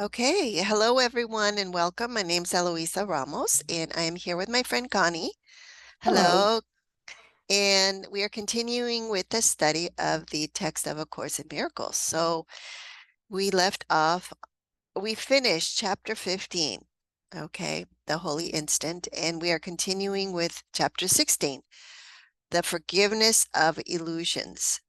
Okay, hello everyone and welcome. My name's Eloisa Ramos and I am here with my friend Connie. Hello. Hello, and we are continuing with the study of the text of A Course in Miracles. So we left off, we finished chapter 15, okay, the Holy Instant, and we are continuing with chapter 16, the Forgiveness of Illusions.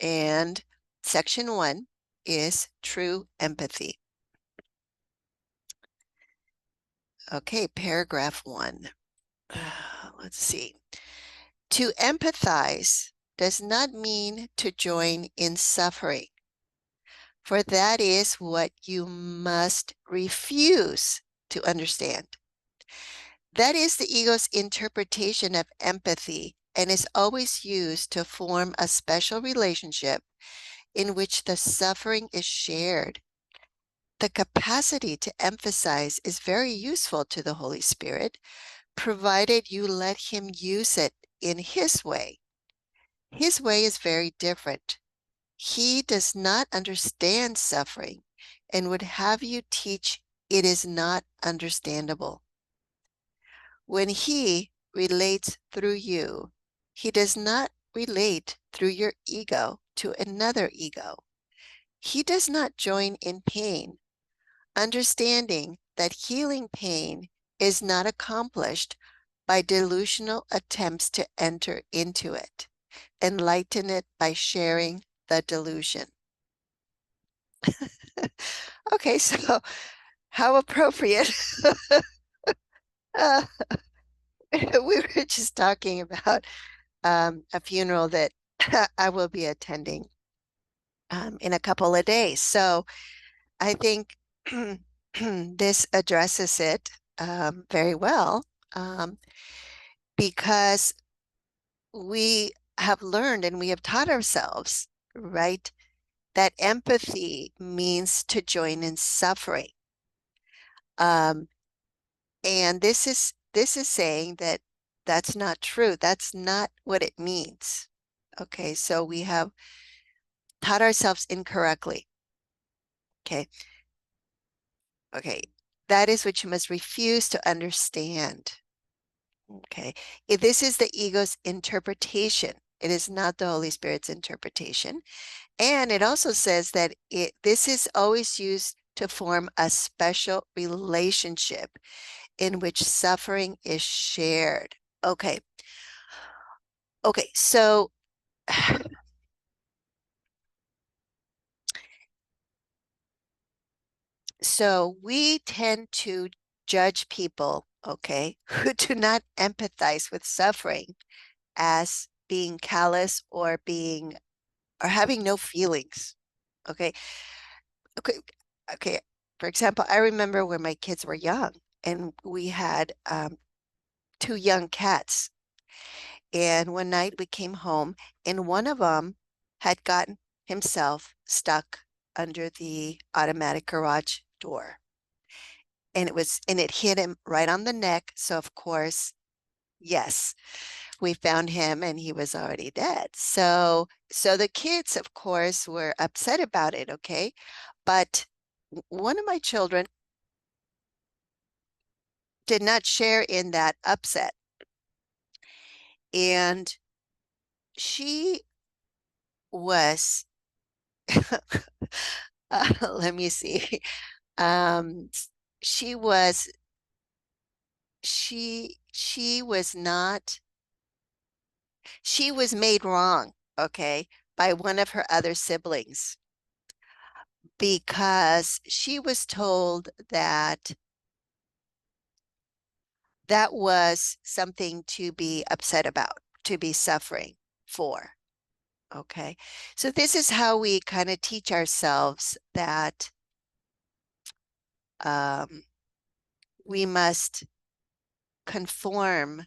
And section 1 is true empathy. Okay, paragraph 1. Let's see. To empathize does not mean to join in suffering, for that is what you must refuse to understand. That is the ego's interpretation of empathy and is always used to form a special relationship in which the suffering is shared. The capacity to emphasize is very useful to the Holy Spirit, provided you let him use it in his way. His way is very different. He does not understand suffering and would have you teach it is not understandable. When he relates through you, he does not relate through your ego to another ego. He does not join in pain, understanding that healing pain is not accomplished by delusional attempts to enter into it. Enlighten it by sharing the delusion. Okay, so how appropriate. uh, we were just talking about a funeral that I will be attending in a couple of days. So I think this addresses it very well um, because we have learned and we have taught ourselves, right, that empathy means to join in suffering. Um, and this is saying that that's not true. That's not what it means. Okay, so we have taught ourselves incorrectly. Okay, okay, that is what you must refuse to understand. Okay, this is the ego's interpretation. It is not the Holy Spirit's interpretation. And it also says that this is always used to form a special relationship in which suffering is shared. Okay. Okay. So we tend to judge people, okay, who do not empathize with suffering as being callous or having no feelings. Okay. Okay. Okay. For example, I remember when my kids were young and we had two young cats. And one night we came home and one of them had gotten himself stuck under the automatic garage door. And it hit him right on the neck. So of course, yes, we found him and he was already dead. So the kids, of course, were upset about it, okay? But one of my children did not share in that upset. And she was let me see. Um, she was she was not she was made wrong, okay, by one of her other siblings because she was told that that was something to be upset about, to be suffering for. Okay. So this is how we kind of teach ourselves that um, we must conform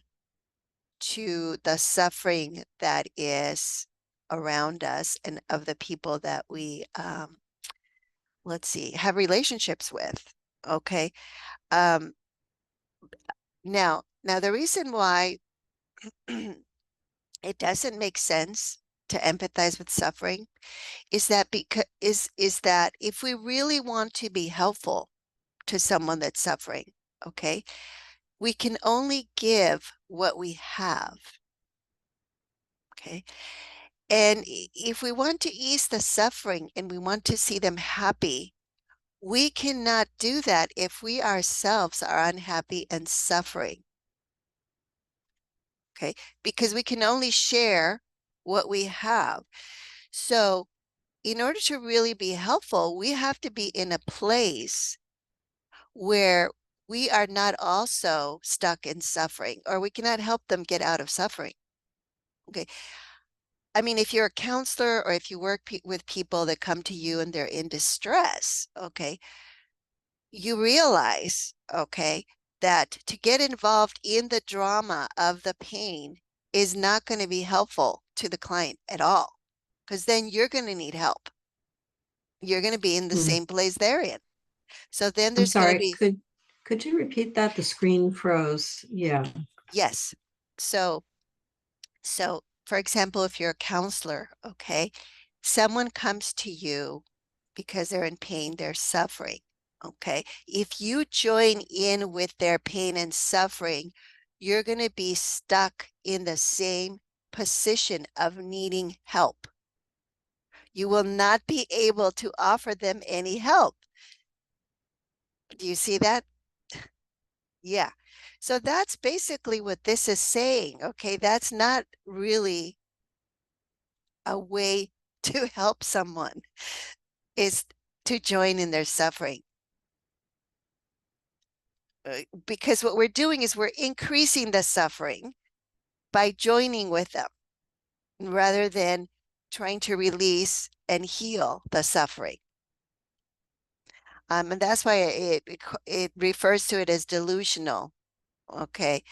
to the suffering that is around us and of the people that we, let's see, have relationships with. Okay. Um, now the reason why it doesn't make sense to empathize with suffering is that is that if we really want to be helpful to someone that's suffering, okay, we can only give what we have. Okay. And if we want to ease the suffering and we want to see them happy, we cannot do that if we ourselves are unhappy and suffering. Okay. Because we can only share what we have. So in order to really be helpful, we have to be in a place where we are not also stuck in suffering, or we cannot help them get out of suffering. Okay. I mean, if you're a counselor or if you work with people that come to you and they're in distress, okay, you realize, okay, that to get involved in the drama of the pain is not going to be helpful to the client at all, because then you're going to need help. You're going to be in the same place they're in. So then I'm there's going to sorry, be, could you repeat that? The screen froze. Yeah. yes. So for example, if you're a counselor, okay, someone comes to you because they're in pain, they're suffering, okay? If you join in with their pain and suffering, you're going to be stuck in the same position of needing help. You will not be able to offer them any help. Do you see that? Yeah. So that's basically what this is saying, okay? That's not really a way to help someone, is to join in their suffering. Because what we're doing is we're increasing the suffering by joining with them rather than trying to release and heal the suffering. And that's why it refers to it as delusional. Okay.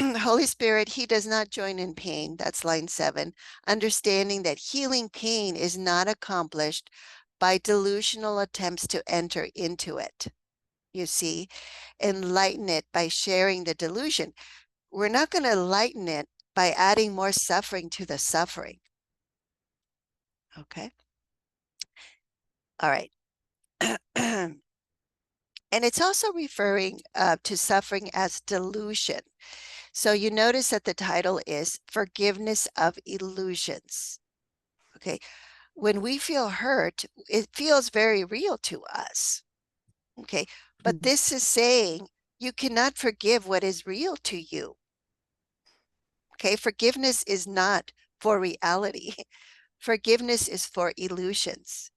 Holy Spirit, he does not join in pain. That's line 7. Understanding that healing pain is not accomplished by delusional attempts to enter into it. You see, enlighten it by sharing the delusion. We're not going to lighten it by adding more suffering to the suffering. Okay. All right. And it's also referring to suffering as delusion. So you notice that the title is Forgiveness of Illusions. Okay. When we feel hurt, it feels very real to us. Okay. But this is saying you cannot forgive what is real to you. Okay. Forgiveness is not for reality. Forgiveness is for illusions.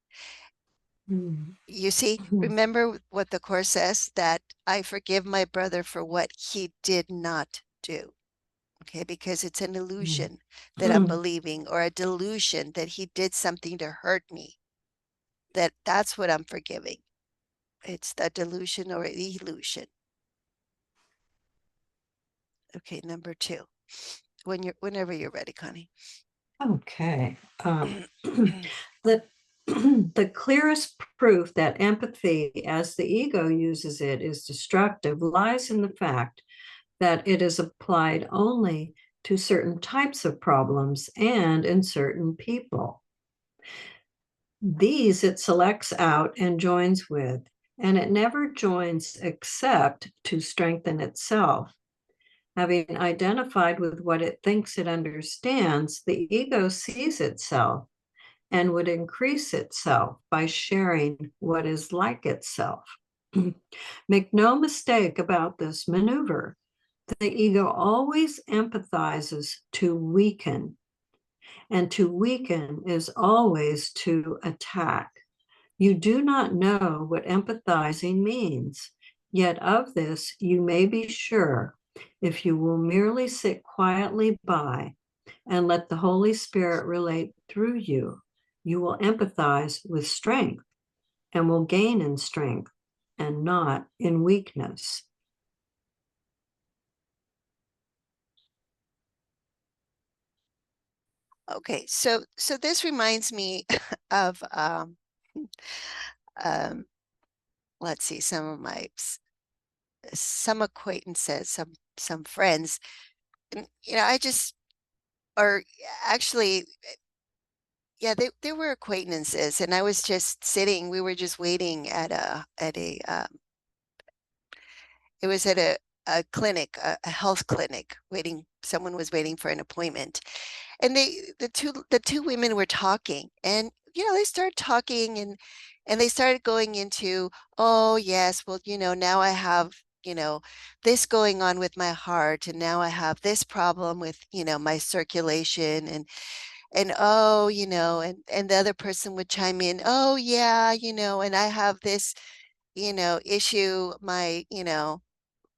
You see, remember what the Course says, that I forgive my brother for what he did not do. Okay, because it's an illusion that I'm believing, or a delusion that he did something to hurt me. That's what I'm forgiving. It's the delusion or illusion. Okay, number 2. Whenever you're ready, Connie. Okay. The, the clearest proof that empathy, as the ego uses it, is destructive lies in the fact that it is applied only to certain types of problems and in certain people. These it selects out and joins with, and it never joins except to strengthen itself. Having identified with what it thinks it understands, the ego sees itself and would increase itself by sharing what is like itself. Make no mistake about this maneuver. The ego always empathizes to weaken, and to weaken is always to attack. You do not know what empathizing means, yet of this you may be sure if you will merely sit quietly by and let the Holy Spirit relate through you, you will empathize with strength and will gain in strength and not in weakness. Okay, so this reminds me of um, let's see, some acquaintances, some friends. And, I just or actually, yeah, they were acquaintances, and I was just sitting. We were just waiting it was at a clinic, a health clinic, waiting. Someone was waiting for an appointment, and the two women were talking, and they started talking, and they started going into, oh yes, well, now I have, this going on with my heart, and now I have this problem with, my circulation, and oh, and the other person would chime in, oh yeah, and I have this, issue, my,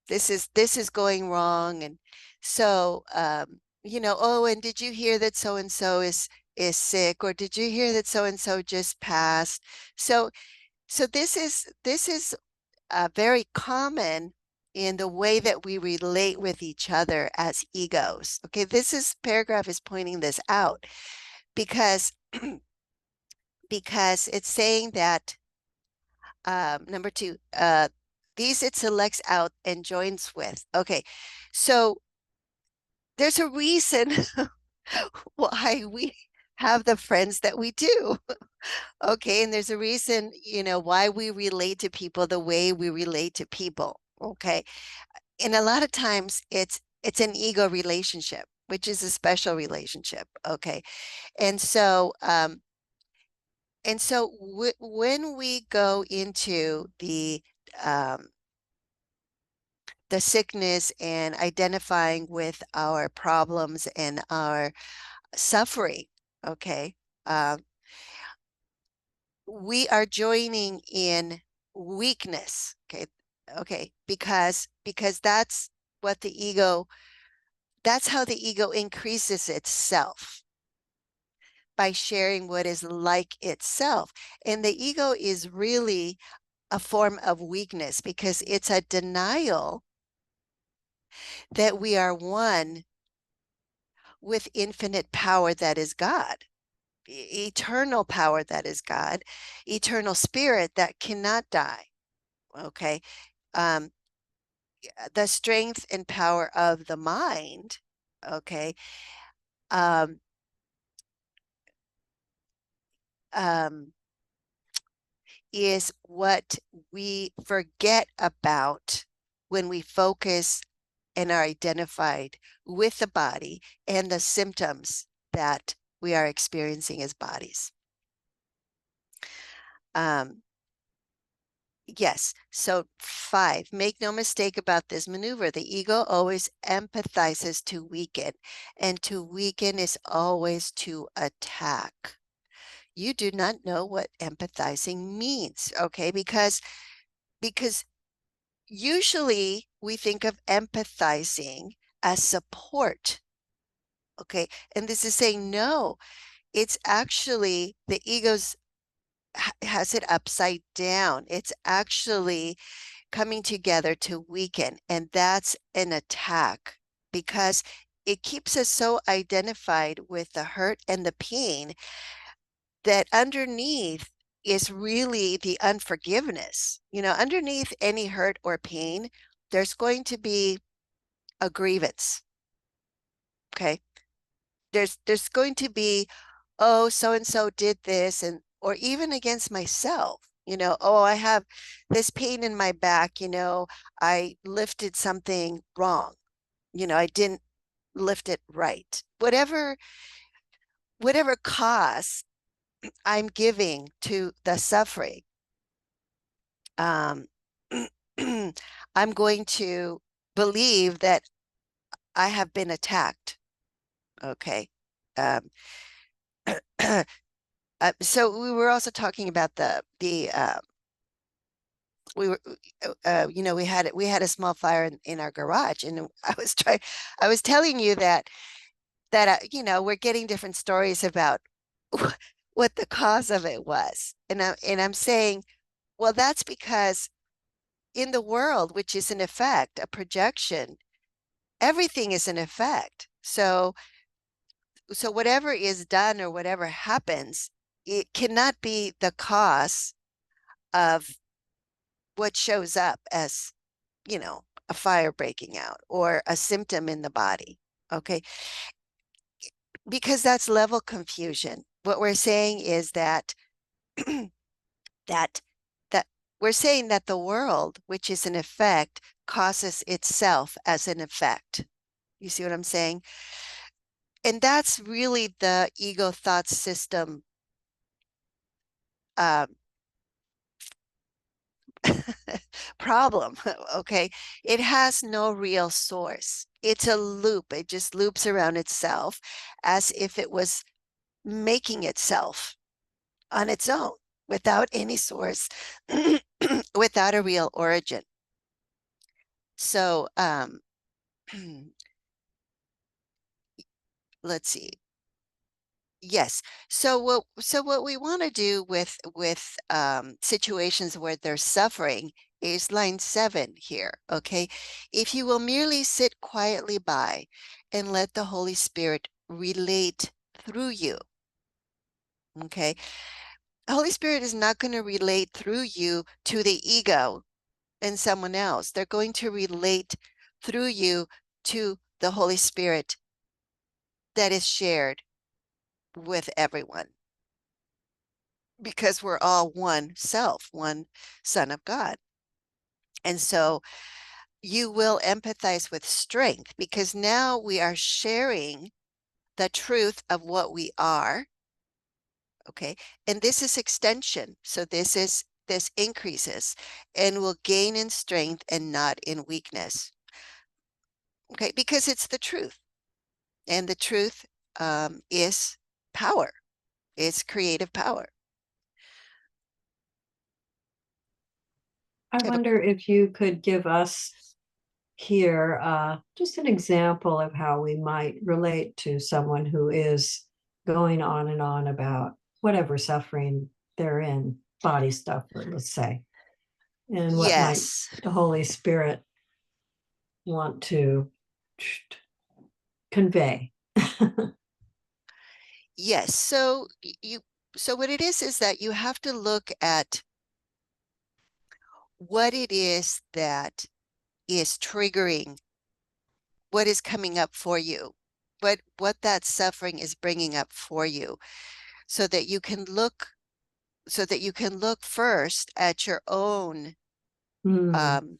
this is going wrong. And so, oh, and did you hear that so and so is sick, or did you hear that so and so just passed? So this is very common in the way that we relate with each other as egos. Okay, this paragraph is pointing this out because because it's saying that, number two, these it selects out and joins with. Okay, so there's a reason why we have the friends that we do. Okay, and there's a reason, why we relate to people the way we relate to people. Okay, and a lot of times it's an ego relationship, which is a special relationship. Okay, and so when we go into um, the sickness and identifying with our problems and our suffering, okay, uh, we are joining in weakness. Okay, because what the ego, that's how the ego increases itself, by sharing what is like itself. And the ego is really a form of weakness, because it's a denial that we are one with infinite power that is God, eternal power that is God, eternal spirit that cannot die. Okay. Um, the strength and power of the mind, okay, um, um, is what we forget about when we focus and are identified with the body and the symptoms that we are experiencing as bodies. Um, yes. So 5, make no mistake about this maneuver. The ego always empathizes to weaken, and to weaken is always to attack. You do not know what empathizing means, okay? Because usually we think of empathizing as support, okay? And this is saying no, it's actually the ego's has it upside down. It's actually coming together to weaken, and that's an attack, because it keeps us so identified with the hurt and the pain that underneath is really the unforgiveness. Underneath any hurt or pain, there's going to be a grievance. Okay. There's going to be, oh, so and so did this, and or even against myself. Oh, I have this pain in my back, I lifted something wrong. I didn't lift it right. Whatever cause I'm giving to the suffering, um, I'm going to believe that I have been attacked. Okay. Um, so we were also talking about the we were we had a small fire in our garage, and I was telling you that we're getting different stories about what the cause of it was, and I'm saying, well, that's because in the world, which is an effect, a projection, everything is an effect. So whatever is done or whatever happens, it cannot be the cause of what shows up as, a fire breaking out or a symptom in the body. Okay. because that's level confusion. What we're saying is that that that we're saying that the world, which is an effect, causes itself as an effect. You see what I'm saying? And that's really the ego thought system uh, problem. Okay. It has no real source. It's a loop. It just loops around itself as if it was making itself on its own without any source, without a real origin. So, let's see. Yes. So what we want to do with situations where there's suffering is line 7 here. Okay. If you will merely sit quietly by and let the Holy Spirit relate through you. Okay. Holy Spirit is not going to relate through you to the ego and someone else. They're going to relate through you to the Holy Spirit that is shared with everyone, because we're all one self, one Son of God. And so you will empathize with strength because now we are sharing the truth of what we are. Okay. And this is extension. So this increases and will gain in strength and not in weakness. Okay. Because it's the truth. And the truth is power. It's creative power. I Have a wonder if you could give us here just an example of how we might relate to someone who is going on and on about whatever suffering they're in, body stuff, let's say, and what might Yes. the Holy Spirit want to convey. Yes. So what it is that you have to look at what it is that is triggering, what is coming up for you, what that suffering is bringing up for you, so that you can look first Mm, um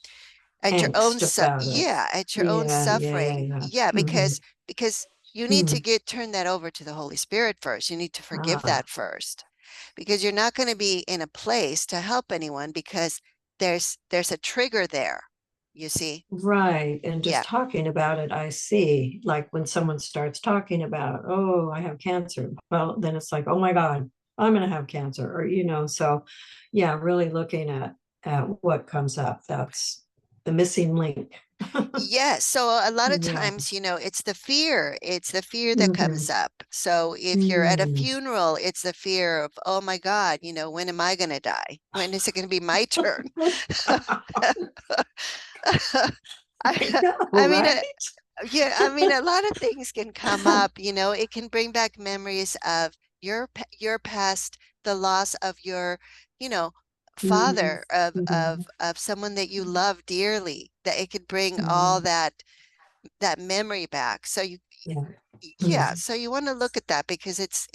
at your own angst about it. yeah, at your own Yeah, yeah, yeah, suffering. yeah. Yeah, Mm-hmm. because you need to Mm. turn that over to the Holy Spirit first. You need to forgive Ah, that first, because you're not going to be in a place to help anyone because there's a trigger there, you see. right. And Yeah. just talking about it, I see, like when someone starts talking about, oh, I have cancer. Well, then it's like, oh my God, I'm going to have cancer. Or, so yeah, really looking at what comes up. That's the missing link. Yes. So a lot of Yeah. times, it's the fear that Mm-hmm. comes up. So if you're at a Mm. funeral, it's the fear of, oh my God, when am I going to die? When is it going to be my turn? I I, know, I mean, right? yeah, I mean, a lot of things can come up, it can bring back memories of your past, the loss of your, you know, Mhm. father, of Mhm. someone that you love dearly, that it could bring all Mhm. that memory back. So Yeah. yeah, Mhm. so you want to look at that because it's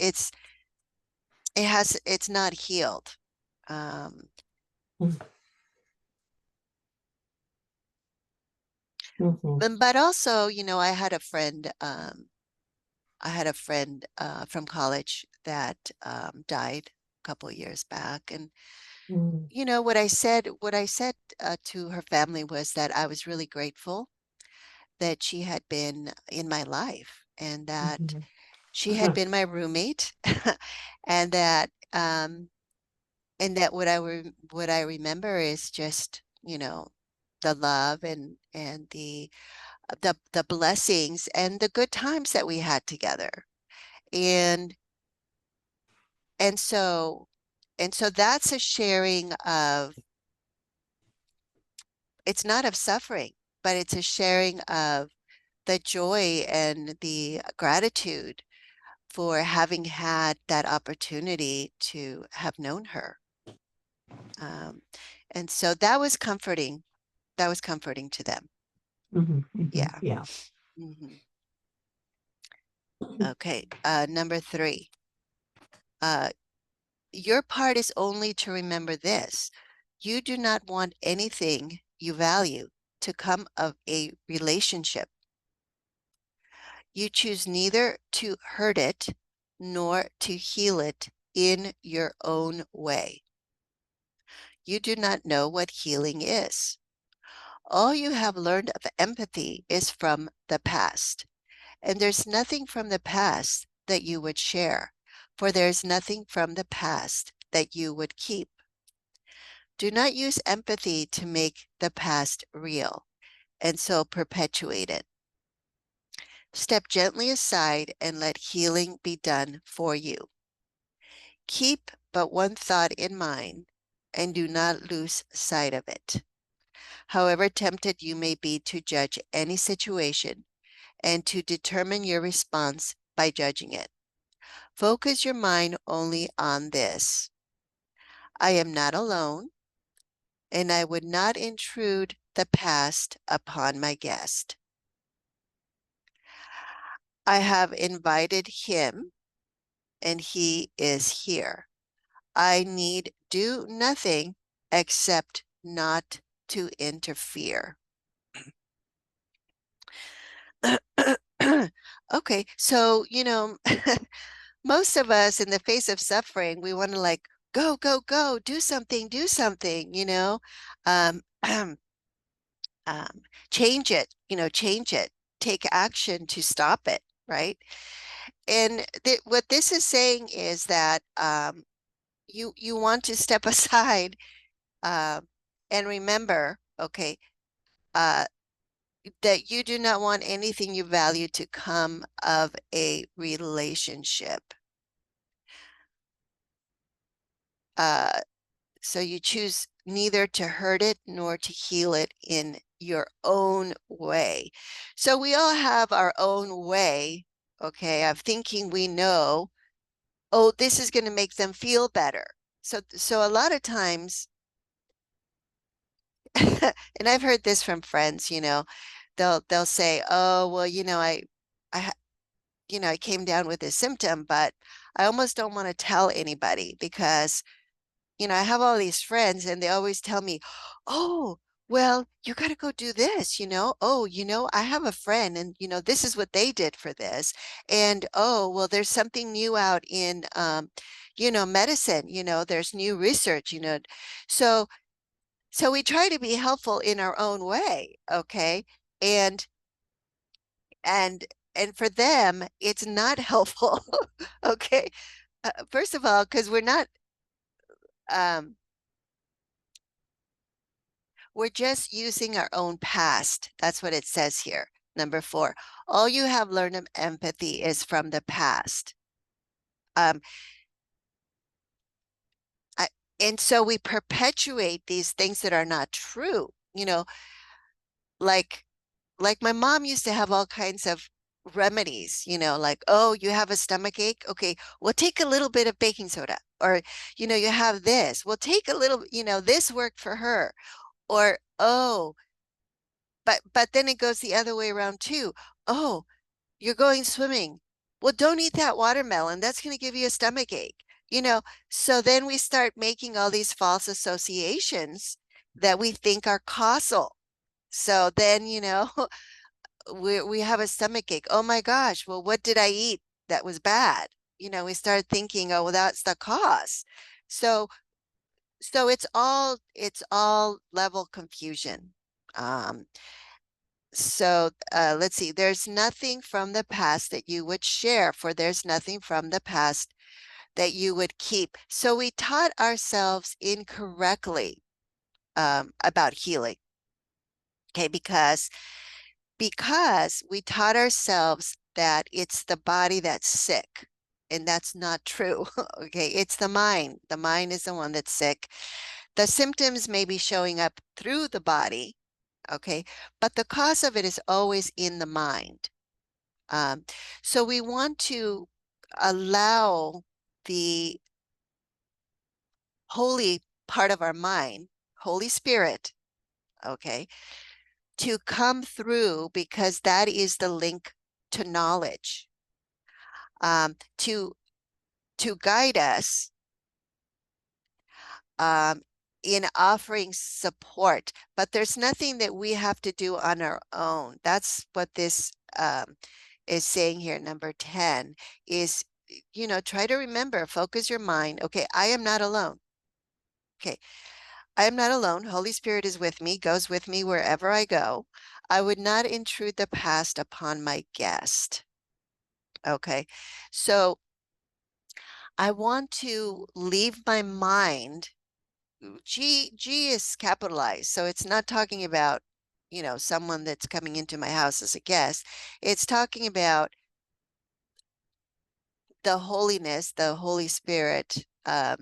not healed. Um, Mhm. but also, I had a friend from college that died a couple of years back, and Mhm. what I said to her family was that I was really grateful that she had been in my life, and that Mhm. she had been my roommate, and that what I remember is just the love and the blessings and the good times that we had together. And and so that's a sharing of, it's not of suffering, but it's a sharing of the joy and the gratitude for having had that opportunity to have known her. Um, and so that was comforting. That was comforting to them. Mhm. Mhm. Yeah. Yeah. Hmm. Okay, number 3. Your part is only to remember this. You do not want anything you value to come of a relationship. You choose neither to hurt it nor to heal it in your own way. You do not know what healing is. All you have learned of empathy is from the past, and there's nothing from the past that you would share, for there's nothing from the past that you would keep. Do not use empathy to make the past real, and so perpetuate it. Step gently aside and let healing be done for you. Keep but one thought in mind and do not lose sight of it. However tempted you may be to judge any situation and to determine your response by judging it, focus your mind only on this. I am not alone, and I would not intrude the past upon my guest. I have invited him, and he is here. I need do nothing except not to interfere. Okay, so, most of us in the face of suffering, we want to like, go, go, go, do something, um, um, change it, take action to stop it, right? And what this is saying is that you want to step aside uh, and remember, okay, uh, that you do not want anything you value to come of a relationship. Uh, so you choose neither to hurt it nor to heal it in your own way. So we all have our own way, okay, of thinking we know, oh, this is going to make them feel better. So a lot of times, and I've heard this from friends, they'll say, "Oh, well, I I came down with this symptom, but I almost don't want to tell anybody because, I have all these friends and they always tell me, oh, well, you got to go do this, oh, I have a friend and, this is what they did for this. And, oh, well, there's something new out in, medicine, there's new research, So, so we try to be helpful in our own way. Okay. And, and, and for them, it's not helpful. Okay. First of all, because um, we're just using our own past. That's what it says here. Number 4, all you have learned of empathy is from the past. Um, I, and so we perpetuate these things that are not true. Like like my mom used to have all kinds of remedies, like, oh, you have a stomach ache. Okay, well, take a little bit of baking soda. Or, you have this. Well, take a little, this worked for her. Or, oh, but then it goes the other way around too. Oh, you're going swimming. Well, don't eat that watermelon. That's going to give you a stomach ache. You know, so then we start making all these false associations that we think are causal. So then, we have a stomach ache. Oh my gosh, well, what did I eat that was bad? We start thinking, oh, well, that's the cause. So so it's all level confusion. Um, so let's see. There's nothing from the past that you would share, for there's nothing from the past that you would keep. So we taught ourselves incorrectly about healing. Okay, because we taught ourselves that it's the body that's sick, and that's not true. Okay, it's the mind. The mind is the one that's sick. The symptoms may be showing up through the body, okay, but the cause of it is always in the mind. Um, so we want to allow the holy part of our mind, Holy Spirit, okay, to come through, because that is the link to knowledge. to guide us in offering support, but there's nothing that we have to do on our own. That's what this is saying here. Number 10 is, try to remember, focus your mind. Okay, I am not alone. Okay, I am not alone. Holy Spirit is with me, goes with me wherever I go. I would not intrude the past upon my guest. Okay, so I want to leave my mind. G is capitalized, so it's not talking about, someone that's coming into my house as a guest. It's talking about the holiness, the Holy Spirit, the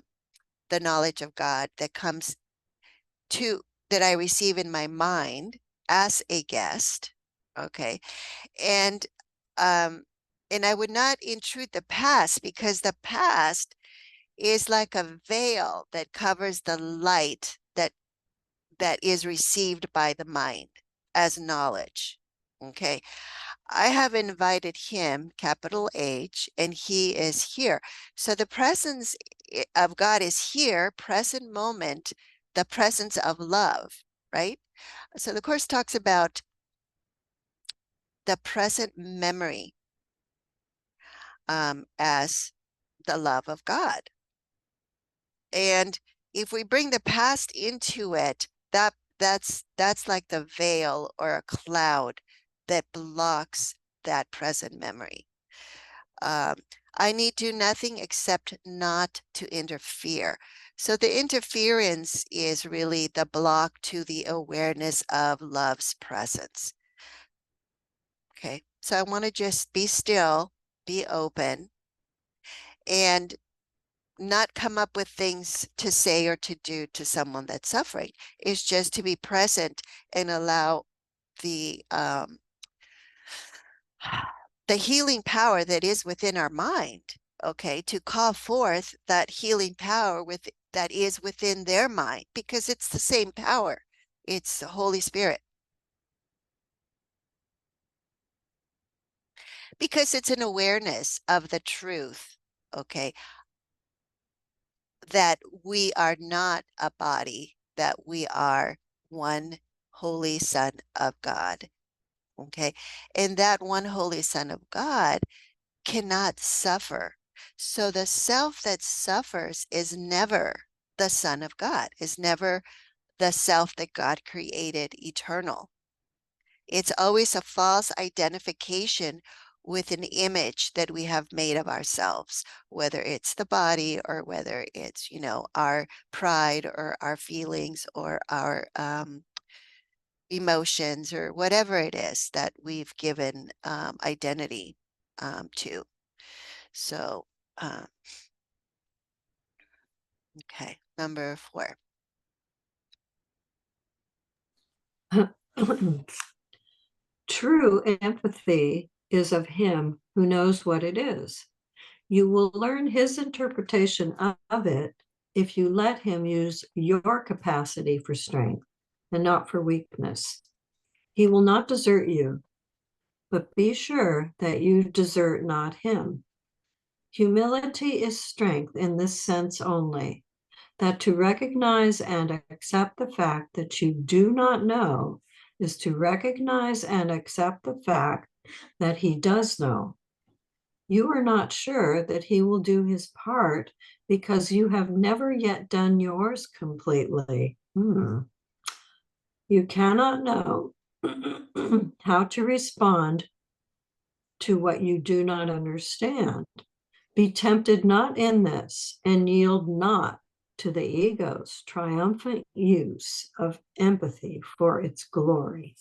knowledge of God that comes to that I receive in my mind as a guest. Okay, and um, and I would not intrude the past, because the past is like a veil that covers the light that is received by the mind as knowledge. Okay. I have invited him, capital H, and he is here. So the presence of God is here, present moment, the presence of love, right? So the Course talks about the present memory as the love of God. And if we bring the past into it, that's like the veil or a cloud that blocks that present memory. Um, I need do nothing except not to interfere. So the interference is really the block to the awareness of love's presence. Okay, so I want to just be still, be open, and not come up with things to say or to do to someone that's suffering. It's just to be present and allow the the healing power that is within our mind, okay, to call forth that healing power that is within their mind, because it's the same power. It's the Holy Spirit. Because it's an awareness of the truth, okay, that we are not a body, that we are one holy Son of God. Okay. And that one holy Son of God cannot suffer. So the self that suffers is never the Son of God, is never the self that God created eternal. It's always a false identification with an image that we have made of ourselves, whether it's the body or whether it's, our pride or our feelings or our emotions or whatever it is that we've given identity to. So, okay, number 4. True empathy is of him who knows what it is. You will learn his interpretation of it if you let him use your capacity for strength and not for weakness. He will not desert you, but be sure that you desert not him. Humility is strength in this sense only, that to recognize and accept the fact that you do not know is to recognize and accept the fact that he does know. You are not sure that he will do his part because you have never yet done yours completely. You cannot know how to respond to what you do not understand. Be tempted not in this, and yield not to the ego's triumphant use of empathy for its glory.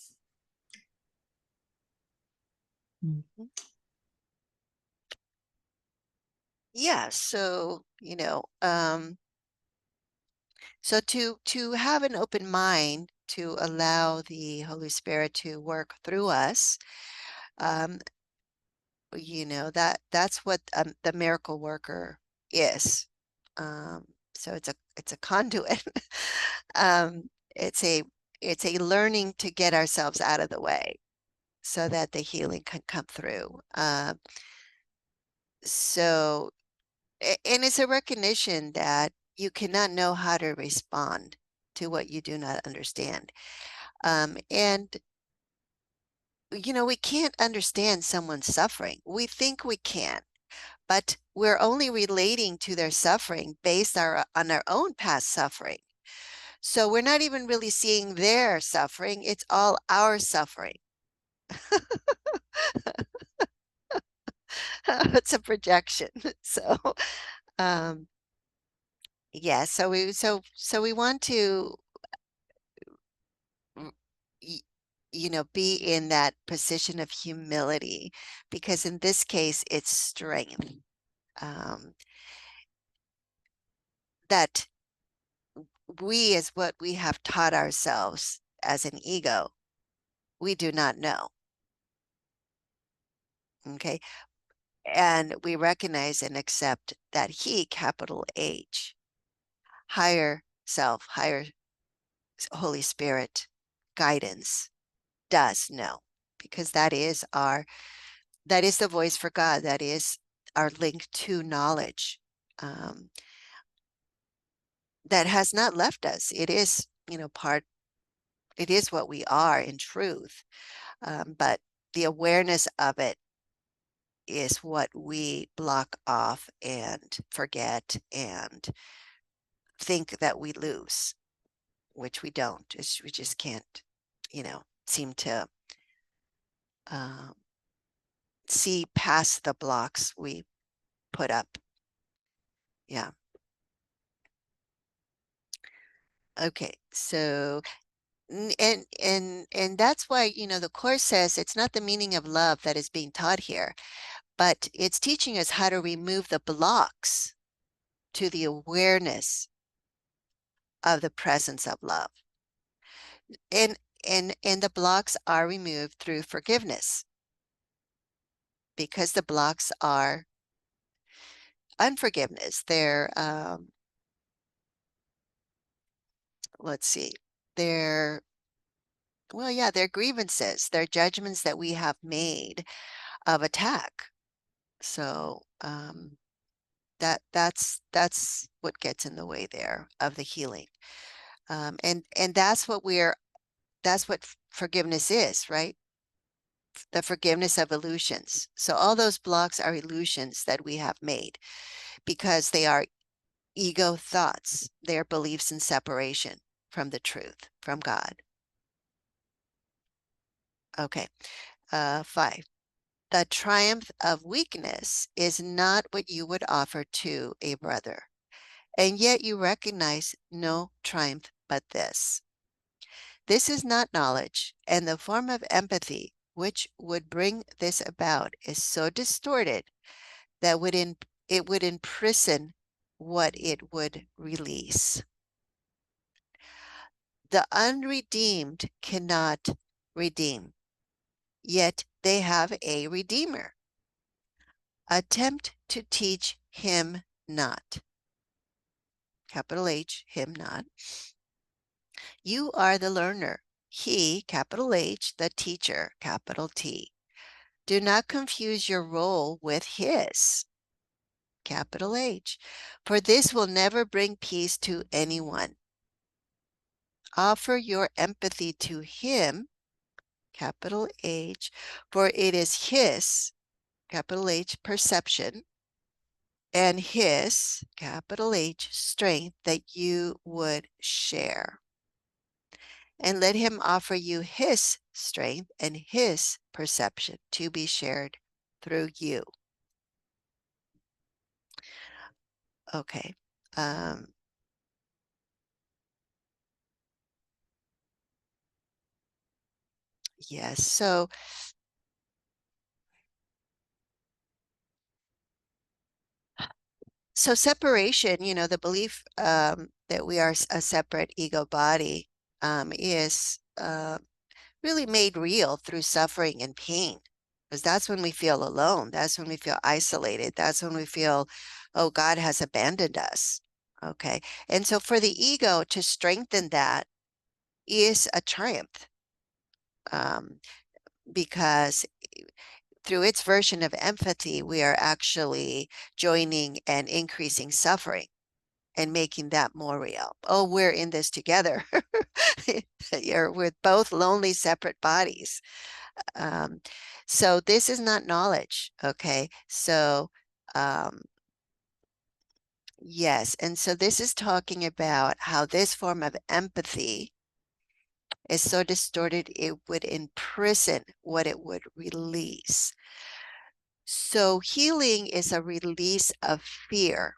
Yeah, so, so to have an open mind to allow the Holy Spirit to work through us, um, that's what the miracle worker is. So it's a conduit. um, it's a it's a learning to get ourselves out of the way so that the healing can come through. So, and it's a recognition that you cannot know how to respond to what you do not understand. And we can't understand someone's suffering. We think we can, but we're only relating to their suffering based on our own past suffering. So we're not even really seeing their suffering. It's all our suffering. It's a projection. So, um, yeah, so we want to mm, be in that position of humility, because in this case, it's strength. Um, that we, as what we have taught ourselves as an ego, we do not know. Okay. And we recognize and accept that he, capital H, higher self, higher Holy Spirit guidance, does know, because that is the voice for God. That is our link to knowledge. That has not left us. It is, it is what we are in truth. But the awareness of it is what we block off and forget and think that we lose, which we don't. We just can't, seem to um, see past the blocks we put up. Yeah. Okay. So, and that's why, the Course says it's not the meaning of love that is being taught here, but it's teaching us how to remove the blocks to the awareness of the presence of love. And the blocks are removed through forgiveness, because the blocks are unforgiveness. They're let's see, they're well, yeah, they're grievances. They're judgments that we have made of attack. So that's what gets in the way there of the healing. And that's what forgiveness is, right? The forgiveness of illusions. So all those blocks are illusions that we have made, because they are ego thoughts. They are beliefs in separation from the truth, from God. Okay. 5. The triumph of weakness is not what you would offer to a brother, and yet you recognize no triumph but this. This is not knowledge, and the form of empathy which would bring this about is so distorted that it would imprison what it would release. The unredeemed cannot redeem, yet they have a redeemer. Attempt to teach him not. Capital H, him not. You are the learner. He, capital H, the teacher, capital T. Do not confuse your role with his, capital H, for this will never bring peace to anyone. Offer your empathy to him, capital H, for it is his, capital H, perception, and his, capital H, strength that you would share. And let him offer you his strength and his perception to be shared through you. Okay. Yes. So separation, the belief that we are a separate ego body is really made real through suffering and pain, because that's when we feel alone. That's when we feel isolated. That's when we feel, oh, God has abandoned us. Okay. And so for the ego to strengthen that is a triumph, um, because through its version of empathy, we are actually joining and increasing suffering and making that more real. Oh, we're in this together. You're with both lonely, separate bodies. Um, so this is not knowledge, okay? So yes, and so this is talking about how this form of empathy is so distorted it would imprison what it would release. So healing is a release of fear,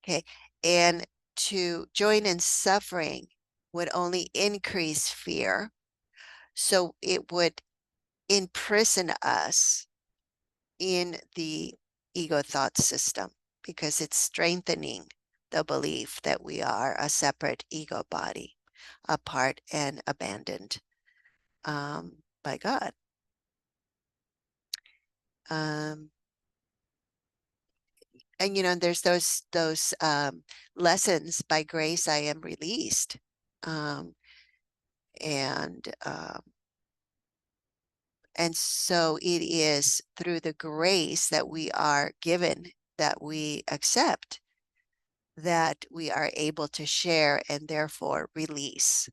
okay? And to join in suffering would only increase fear. So it would imprison us in the ego thought system because it's strengthening the belief that we are a separate ego body, apart and abandoned by God. Um, and there's those lessons by grace I am released, um, and and so it is through the grace that we are given, that we accept, that we are able to share and therefore release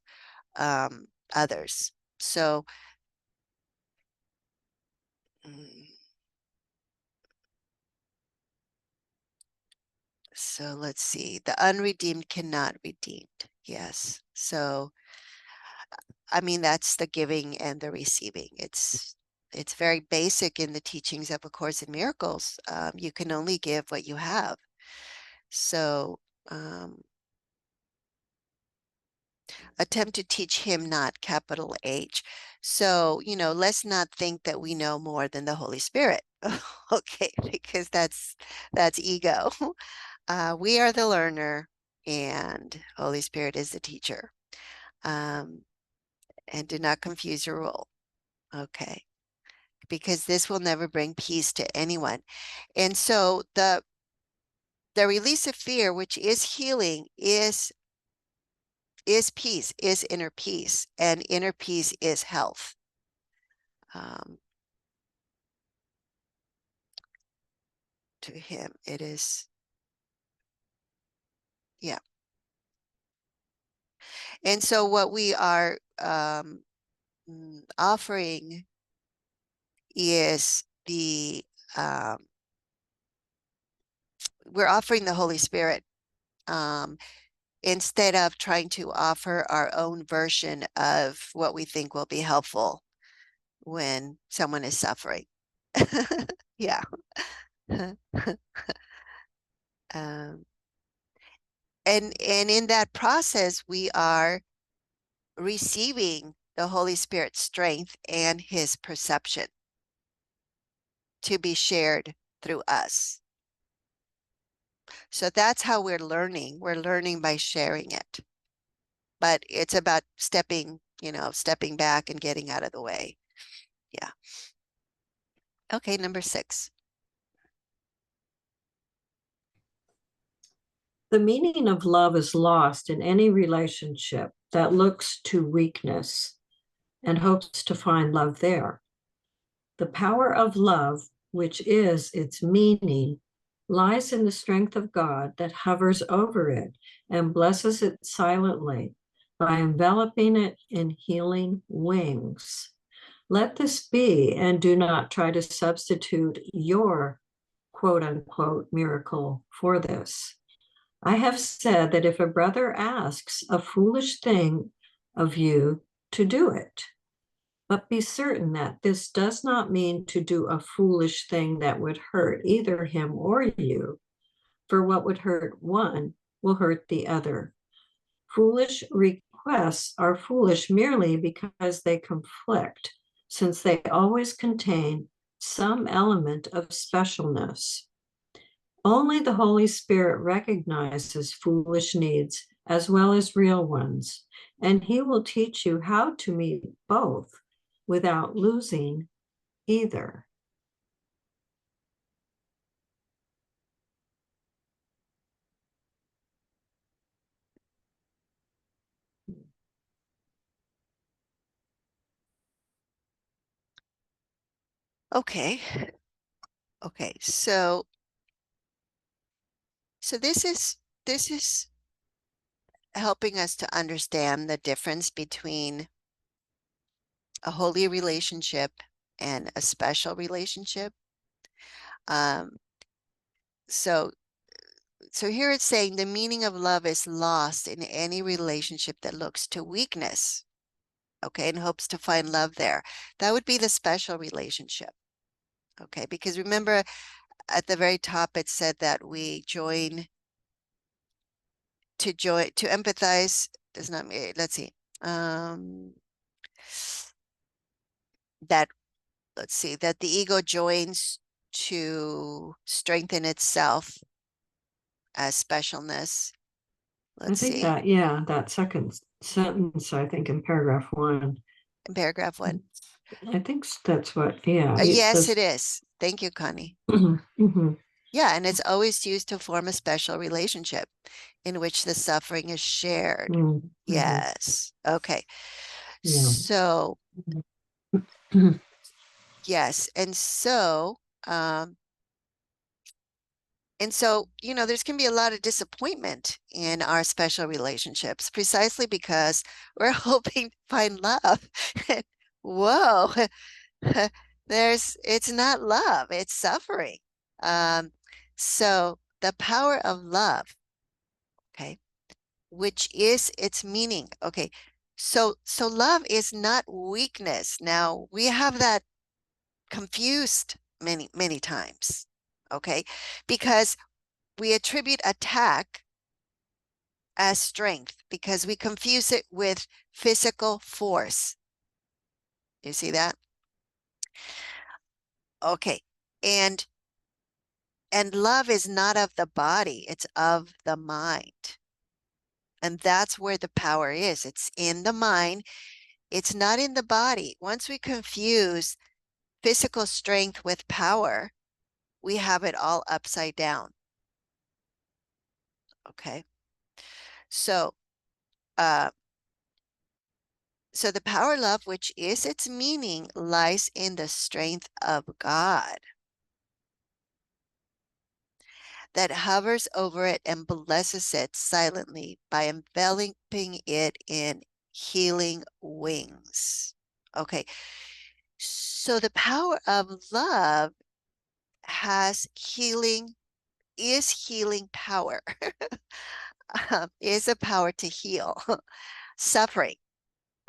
others. So, mm, so let's see. The unredeemed cannot redeemed. Yes. So, I mean, that's the giving and the receiving. It's very basic in the teachings of A Course in Miracles. You can only give what you have. So, um, attempt to teach him not, capital H. So, let's not think that we know more than the Holy Spirit. Okay, because that's ego. We are the learner and Holy Spirit is the teacher. Um, and do not confuse your role. Okay, because this will never bring peace to anyone. And so the release of fear, which is healing, is peace, is inner peace, and inner peace is health. Um, to him, it is, yeah. And so what we are offering is um, we're offering the Holy Spirit um, instead of trying to offer our own version of what we think will be helpful when someone is suffering. Yeah. um, and in that process, we are receiving the Holy Spirit's strength and his perception to be shared through us. So that's how we're learning. We're learning by sharing it. But it's about stepping back and getting out of the way. Yeah. Okay, number 6. The meaning of love is lost in any relationship that looks to weakness and hopes to find love there. The power of love, which is its meaning, lies in the strength of God that hovers over it and blesses it silently by enveloping it in healing wings. Let this be, and do not try to substitute your quote unquote miracle for this. I have said that if a brother asks a foolish thing of you, to do it. But be certain that this does not mean to do a foolish thing that would hurt either him or you, for what would hurt one will hurt the other. Foolish requests are foolish merely because they conflict, since they always contain some element of specialness. Only the Holy Spirit recognizes foolish needs as well as real ones, and He will teach you how to meet both without losing either. Okay. Okay. So this is helping us to understand the difference between a holy relationship and a special relationship. Um, so so here it's saying the meaning of love is lost in any relationship that looks to weakness, okay, and hopes to find love there. That would be the special relationship, okay, because remember at the very top it said that we join to empathize does not mean, let's see, um, that let's see, that the ego joins to strengthen itself as specialness. I Let's think see, that, yeah, that second sentence, I think in paragraph one, in paragraph one. I think that's what, yeah, Yes, it this. is. Thank you, Connie. Mhm, mhm, Yeah, and it's always used to form a special relationship in which the suffering is shared. mhm, mhm, Yes. Okay. yeah. So, Mhm. yes. Um, and so, there's can be a lot of disappointment in our special relationships precisely because we're hoping to find love. Whoa, it's not love, it's suffering. Um, so the power of love, okay, which is its meaning. Okay. So love is not weakness. Now we have that confused many, many times. Okay. Because we attribute attack as strength because we confuse it with physical force. You see that? Okay. And and love is not of the body, it's of the mind. And that's where the power is. It's in the mind. It's not in the body. Once we confuse physical strength with power, we have it all upside down. Okay. So, uh, so the power love, which is its meaning, lies in the strength of God that hovers over it and blesses it silently by enveloping it in healing wings. Okay. So the power of love has healing power, is a power to heal suffering.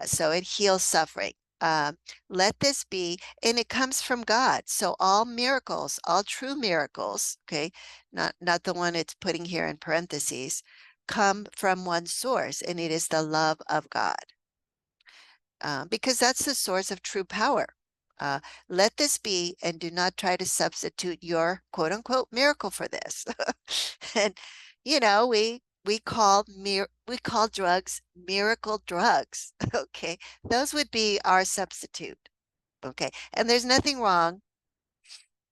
So it heals suffering. Um, Let this be, and it comes from God. So all miracles, all true miracles, okay, not the one it's putting here in parentheses, come from one source, and it is the love of God, because that's the source of true power. Uh, Let this be, and do not try to substitute your quote unquote miracle for this. And we call drugs miracle drugs. Okay, those would be our substitute. Okay, and there's nothing wrong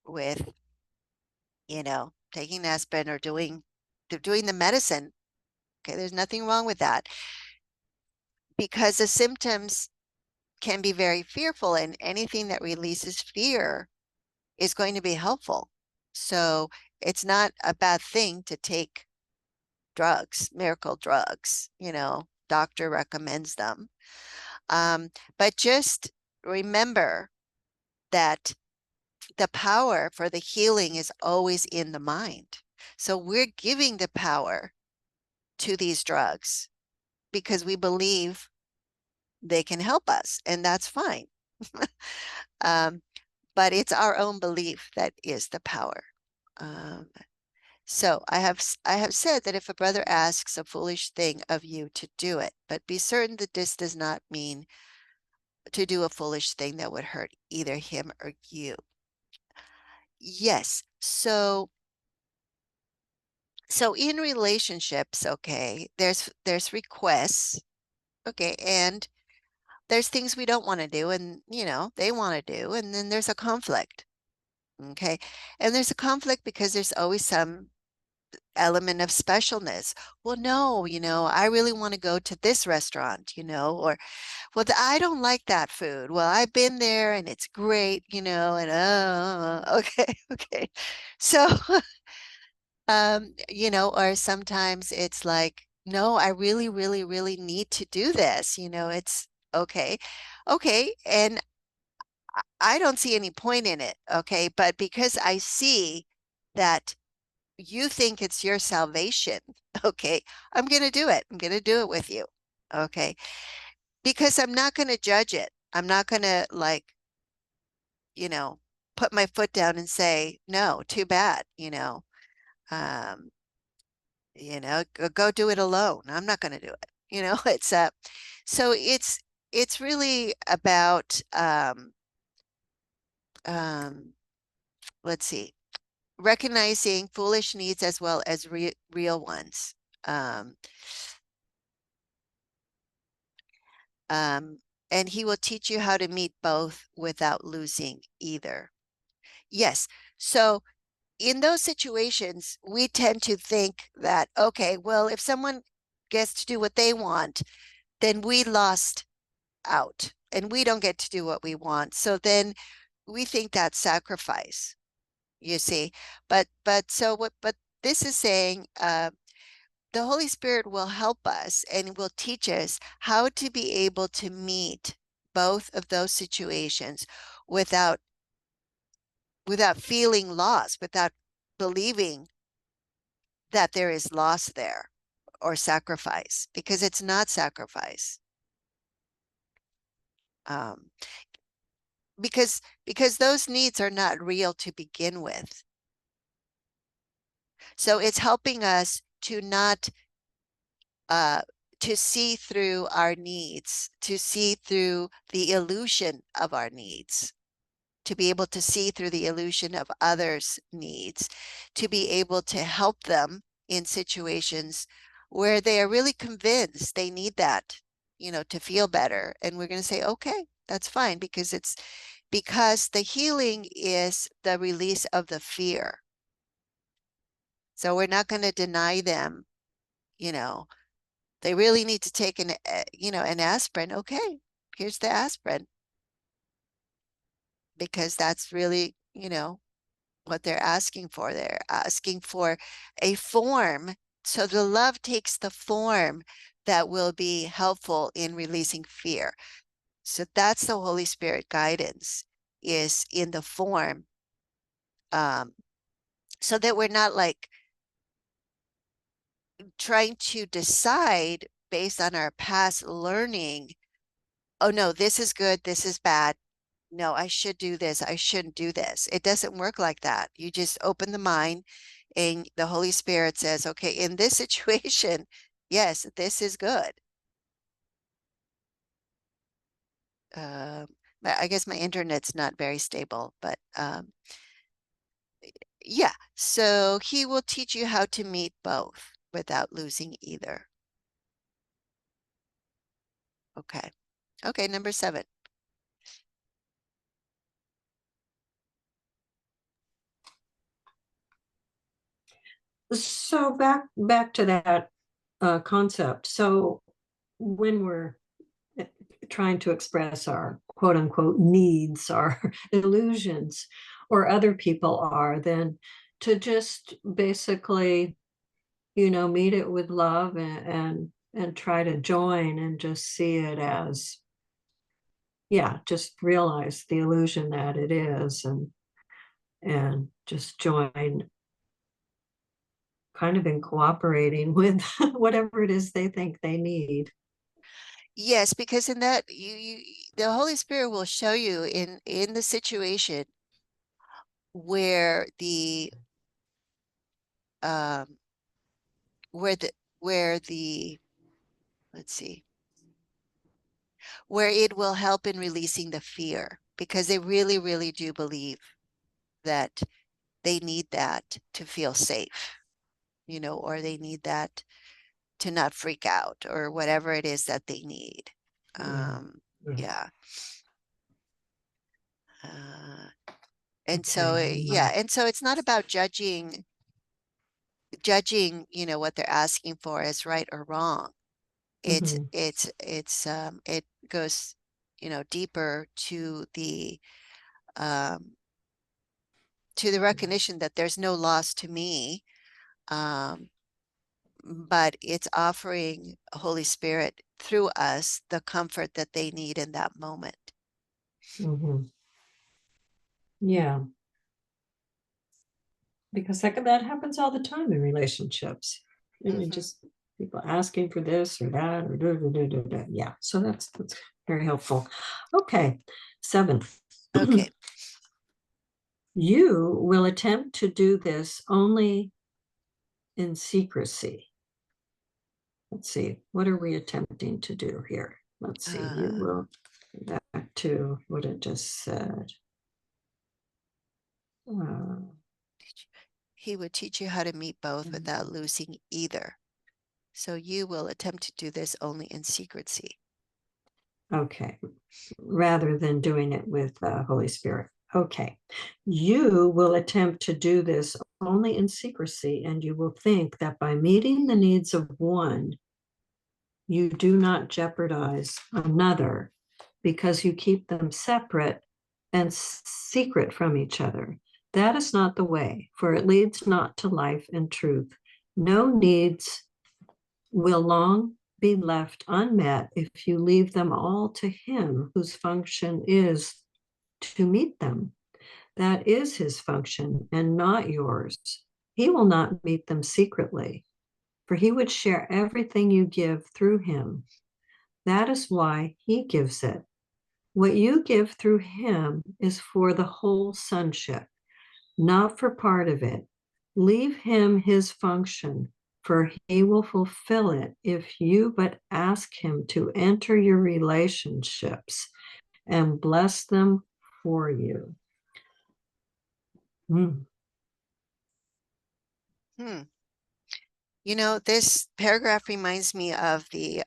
with taking aspirin or doing the medicine. Okay, there's nothing wrong with that because the symptoms can be very fearful, and anything that releases fear is going to be helpful. So it's not a bad thing to take drugs, miracle drugs, doctor recommends them. But just remember that the power for the healing is always in the mind. So we're giving the power to these drugs because we believe they can help us, and that's fine. um, but it's our own belief that is the power. Um, So I have said that if a brother asks a foolish thing of you to do it, but be certain that this does not mean to do a foolish thing that would hurt either him or you. Yes. So in relationships, okay, there's requests, okay, and there's things we don't want to do and they want to do, and then there's a conflict. Okay. And there's a conflict because there's always element of specialness. Well, no, I really want to go to this restaurant, or, well, I don't like that food. Well, I've been there and it's great, and okay, okay. So, or sometimes it's like, no, I really, really, really need to do this. It's okay. Okay. And I don't see any point in it. Okay. But because I see that you think it's your salvation, okay, I'm going to do it. I'm going to do it with you. Okay. Because I'm not going to judge it. I'm not going to you know, put my foot down and say, no, too bad, um, go do it alone. I'm not going to do it. It's so it's really about um, let's see, recognizing foolish needs as well as real ones. Um, um, and he will teach you how to meet both without losing either. Yes. So in those situations, we tend to think that, okay, well, if someone gets to do what they want, then we lost out and we don't get to do what we want. So then we think that's sacrifice, you see. But this is saying the Holy Spirit will help us and will teach us how to be able to meet both of those situations without feeling lost, without believing that there is loss there or sacrifice, because it's not sacrifice. Um, because those needs are not real to begin with. So it's helping us to not to see through our needs, to see through the illusion of our needs, to be able to see through the illusion of others' needs, to be able to help them in situations where they are really convinced they need that, to feel better. And we're going to say, okay, that's fine, because the healing is the release of the fear. So we're not going to deny them, you know, they really need to take an aspirin. Okay, here's the aspirin, because that's really, what they're asking for. They're asking for a form. So the love takes the form that will be helpful in releasing fear. So that's the Holy Spirit guidance, is in the form, um, so that we're not like trying to decide based on our past learning. Oh no, this is good, this is bad. No, I should do this, I shouldn't do this. It doesn't work like that. You just open the mind and the Holy Spirit says, okay, in this situation, yes, this is good. Um, I guess my internet's not very stable, but yeah. So he will teach you how to meet both without losing either. Okay. Okay, number 7. So back to that concept. So when we're trying to express our quote unquote needs, our illusions, or other people are, then to just basically, meet it with love and try to join and just see it as, yeah, just realize the illusion that it is, and just join kind of in cooperating with whatever it is they think they need. Yes, because in that the Holy Spirit will show you in the situation where the um where the where the let's see, where it will help in releasing the fear, because they really, really do believe that they need that to feel safe, or they need that to not freak out, or whatever it is that they need. Yeah. Yeah. Uh, and so, Okay. yeah, and so it's not about judging judging, what they're asking for as right or wrong. Mhm. It goes, deeper um, to the recognition that there's no loss to me, um, but it's offering Holy Spirit through us the comfort that they need in that moment. Mhm. Yeah, because that happens all the time in relationships. I mean, Mhm. just people asking for this or that or da, da, da, da, da. Yeah, so that's very helpful. Okay, 7th. Okay. You will attempt to do this only in secrecy. Let's see, what are we attempting to do here? Let's see, you Uh, will back to what it just said. Uh, he would teach you how to meet both without losing either. So you will attempt to do this only in secrecy. okay, rather than doing it with Holy Spirit. Okay, you will attempt to do this only in secrecy, and you will think that by meeting the needs of one, you do not jeopardize another because you keep them separate and secret from each other. That is not the way, for it leads not to life and truth. No needs will long be left unmet if you leave them all to Him whose function is to meet them. That is His function and not yours. He will not meet them secretly, for He would share everything you give through Him. That is why He gives it. What you give through Him is for the whole sonship, not for part of it. Leave Him His function, for He will fulfill it if you but ask Him to enter your relationships and bless them for you. Mm. Hmm. This paragraph reminds me of the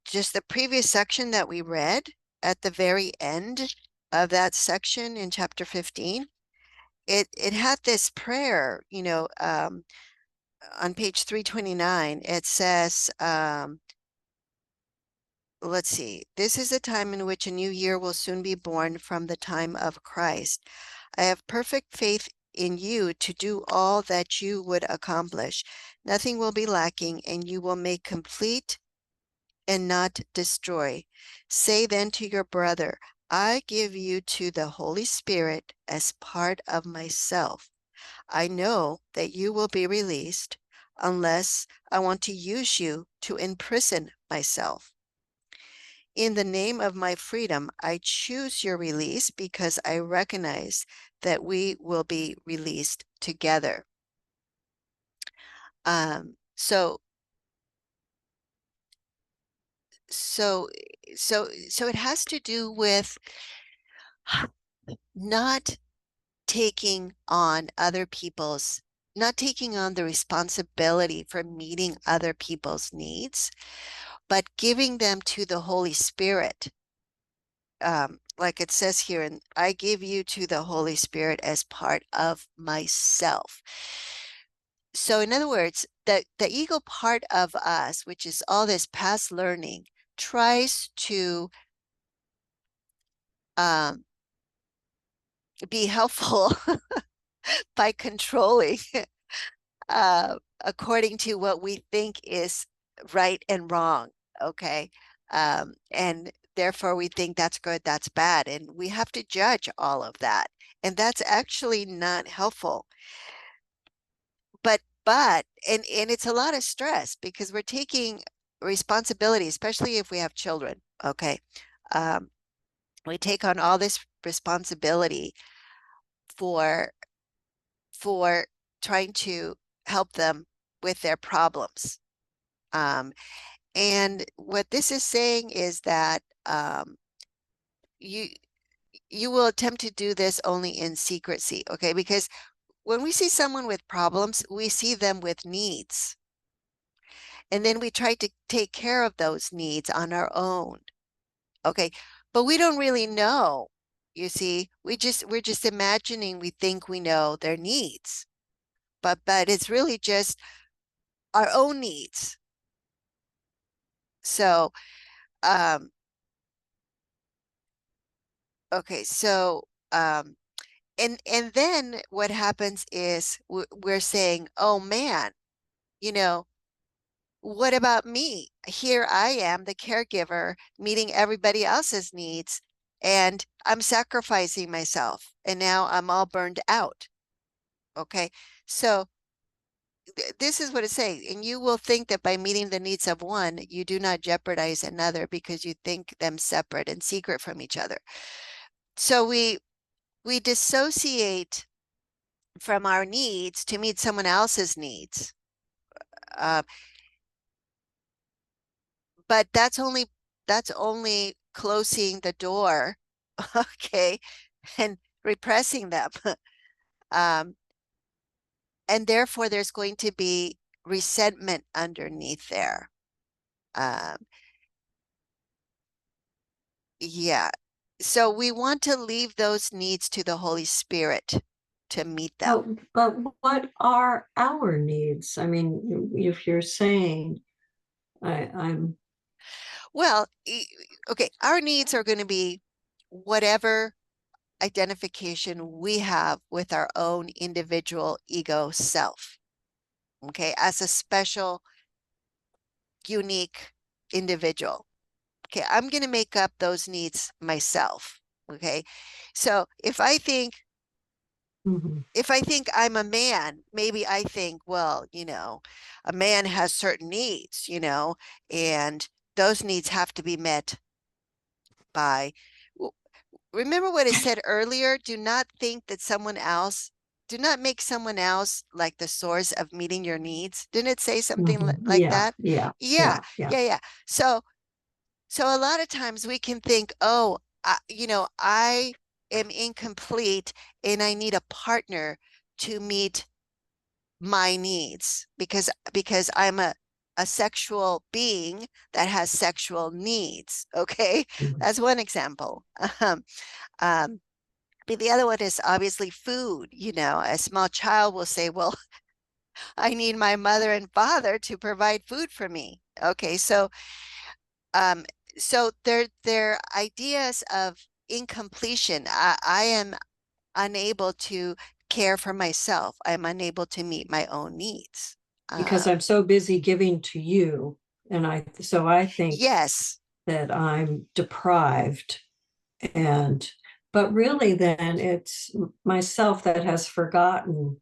just the previous section that we read at the very end of that section in chapter 15. It had this prayer, on page 329. It says, let's see, this is a time in which a new year will soon be born from the time of Christ. I have perfect faith in you to do all that you would accomplish. Nothing will be lacking, and you will make complete and not destroy. Say then to your brother, I give you to the Holy Spirit as part of myself. I know that you will be released unless I want to use you to imprison myself. In the name of my freedom, I choose your release because I recognize that we will be released together. Um, so, so, so it has to do with not taking on not taking on the responsibility for meeting other people's needs, but giving them to the Holy Spirit. Like it says here, and I give you to the Holy Spirit as part of myself. So in other words, the ego part of us, which is all this past learning, tries to um, be helpful by controlling according to what we think is right and wrong. Okay. And therefore we think that's good, that's bad. And we have to judge all of that. And that's actually not helpful. And it's a lot of stress because we're taking responsibility, especially if we have children. Okay. Um, we take on all this responsibility for for trying to help them with their problems. Um, and what this is saying is that you you will attempt to do this only in secrecy, okay? Because when we see someone with problems, we see them with needs. And then we try to take care of those needs on our own, okay? But we don't really know. You see, we're just imagining we think we know their needs. but it's really just our own needs. So, um, okay, so and then what happens is we're saying, oh man, you know, what about me? Here I am, the caregiver, meeting everybody else's needs, and I'm sacrificing myself, and now I'm all burned out. Okay, so this is what it's saying, and you will think that by meeting the needs of one, you do not jeopardize another because you think them separate and secret from each other. So we dissociate from our needs to meet someone else's needs. Uh, but that's only closing the door, okay, and repressing them. Um, and therefore there's going to be resentment underneath there. Um, yeah. So we want to leave those needs to the Holy Spirit to meet them. But what are our needs? I mean, if you're saying I'm Well, okay, our needs are going to be whatever identification we have with our own individual ego self, okay, as a special, unique individual. Okay, I'm going to make up those needs myself. Okay, so mhm, if I think I'm a man, maybe I think, well, a man has certain needs, and those needs have to be met by, remember what I said earlier? Do not make someone else like the source of meeting your needs. Didn't it say something mhm. like Yeah, that? yeah, Yeah, yeah, yeah. yeah, yeah. So a lot of times we can think, oh, I am incomplete and I need a partner to meet my needs because I'm a sexual being that has sexual needs. Okay, Mhm. that's one example. Um, but the other one is obviously food. A small child will say, well, I need my mother and father to provide food for me. Okay, um, so their ideas of incompletion. I am unable to care for myself. I'm unable to meet my own needs. Because Um, I'm so busy giving to you, and I think yes. that I'm deprived, and but really then it's myself that has forgotten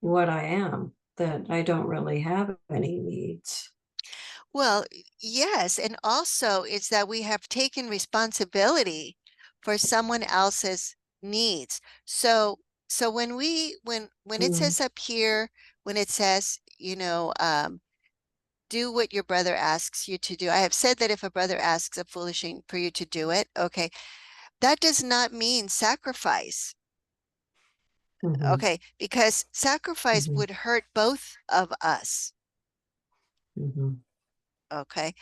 what I am, that I don't really have any needs. Well, yes, and also it's that we have taken responsibility for someone else's needs. So when it Mm, says up here, when it says, do what your brother asks you to do. I have said that if a brother asks a foolish thing for you to do it, okay, that does not mean sacrifice. mhm, Okay, because sacrifice mhm, would hurt both of us. mhm. Okay,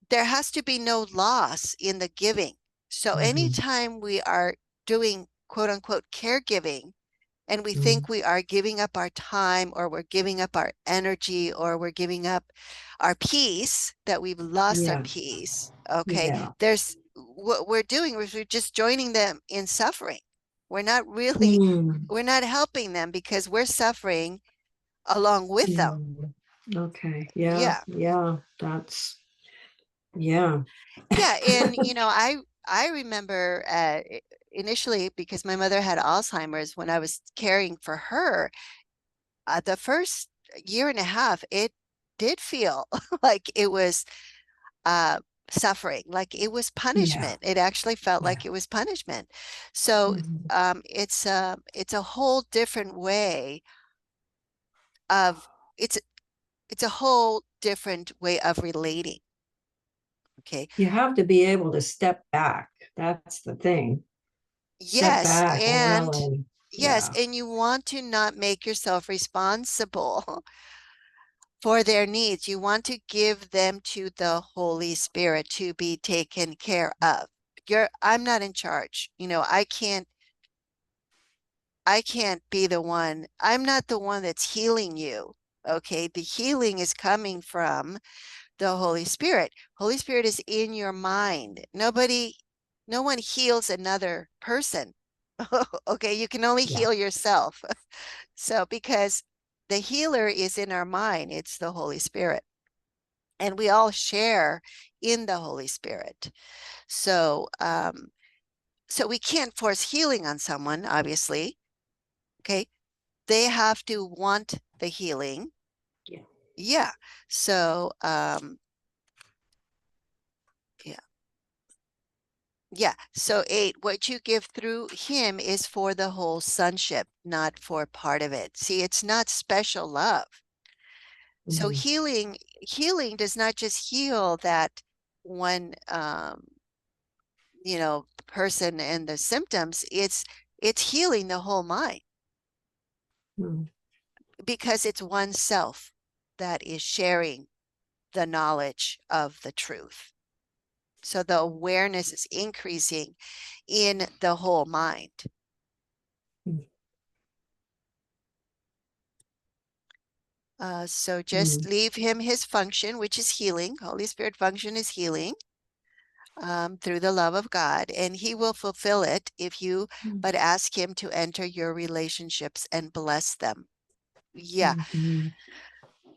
there has to be no loss in the giving. So Mhm, anytime we are doing quote unquote caregiving and we mhm. think we are giving up our time or we're giving up our energy or we're giving up our peace, that we've lost our Yeah, peace, okay, yeah. there's what we're doing is we're just joining them in suffering. We're not really, Mm, we're not helping them because we're suffering along with them. mm. Okay, yeah, Yeah. yeah, that's yeah. Yeah, and I remember initially because my mother had Alzheimer's when I was caring for her, the first year and a half, it did feel like it was uh, suffering, like it was Yeah, punishment. It actually felt yeah. like it was punishment. So Mhm. it's a whole different way of it's it's a whole different way of relating. Okay. You have to be able to step back. That's the thing. Step Yes, back and and really, yes, yeah. and you want to not make yourself responsible for their needs. You want to give them to the Holy Spirit to be taken care of. I'm not in charge. I can't I can't be the one. I'm not the one that's healing you. Okay. The healing is coming from the Holy Spirit. Holy Spirit is in your mind. No one heals another person. Okay. You can only Yeah. heal yourself. So, because the healer is in our mind, it's the Holy Spirit. And we all share in the Holy Spirit. So, so we can't force healing on someone, obviously. Okay. They have to want the healing. Yeah. Yeah. So, yeah. Yeah. So 8, what you give through him is for the whole sonship, not for part of it. See, it's not special love. So Mhm. healing does not just heal that one, person and the symptoms. It's healing the whole mind Mhm. because it's oneself that is sharing the knowledge of the truth. So the awareness is increasing in the whole mind. So just Mhm. leave him his function, which is healing. Holy Spirit function is healing through the love of God, and he will fulfill it if you but ask him to enter your relationships and bless them. Yeah. Mhm.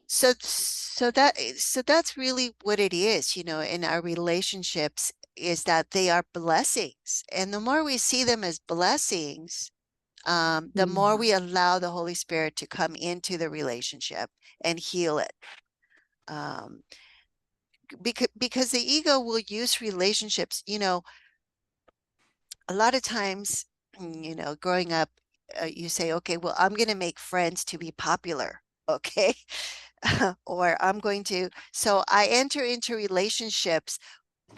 So that's really what it is, in our relationships, is that they are blessings. And the more we see them as blessings, the more Mhm. we allow the Holy Spirit to come into the relationship and heal it. Um, because the ego will use relationships, a lot of times, growing up, you say, okay, well, I'm going to make friends to be popular. Okay. Or so I enter into relationships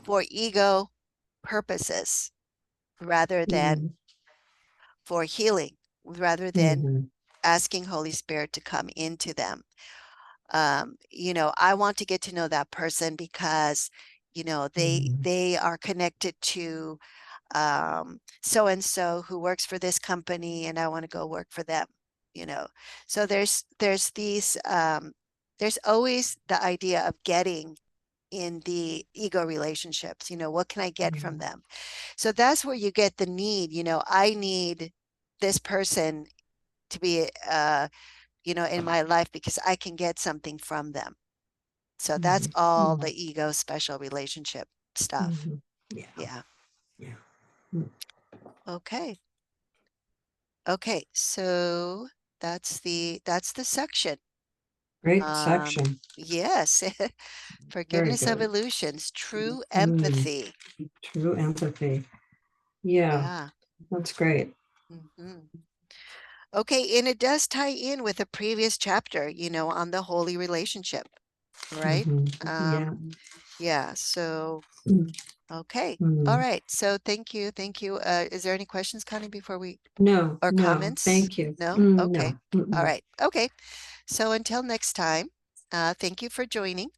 for ego purposes rather than Mhm. for healing, rather than Mhm. asking Holy Spirit to come into them. I want to get to know that person because, Mhm. they are connected to so and so who works for this company, and I want to go work for them. You know, so there's always the idea of getting in the ego relationships. What can I get from Yeah. them? So that's where you get the need. I need this person to be in my life because I can get something from them. So that's Mhm. all the Mhm. ego special relationship stuff. Mhm. Yeah. Yeah. Yeah. Mm. Okay. Okay. So that's the section. Great section. Yes. Very Forgiveness of good. illusions, true Mm. empathy. True empathy. Yeah, Yeah. that's great. Hmm. Okay, and it does tie in with a previous chapter, on the holy relationship, right? Hmm. Yeah. Um, yeah, so okay. All Mm. right. So thank you. Thank you. Is there any questions, Connie, before we No, or no, comments? thank you. No? Okay. No. All Mm-mm. right. Okay. So until next time, thank you for joining.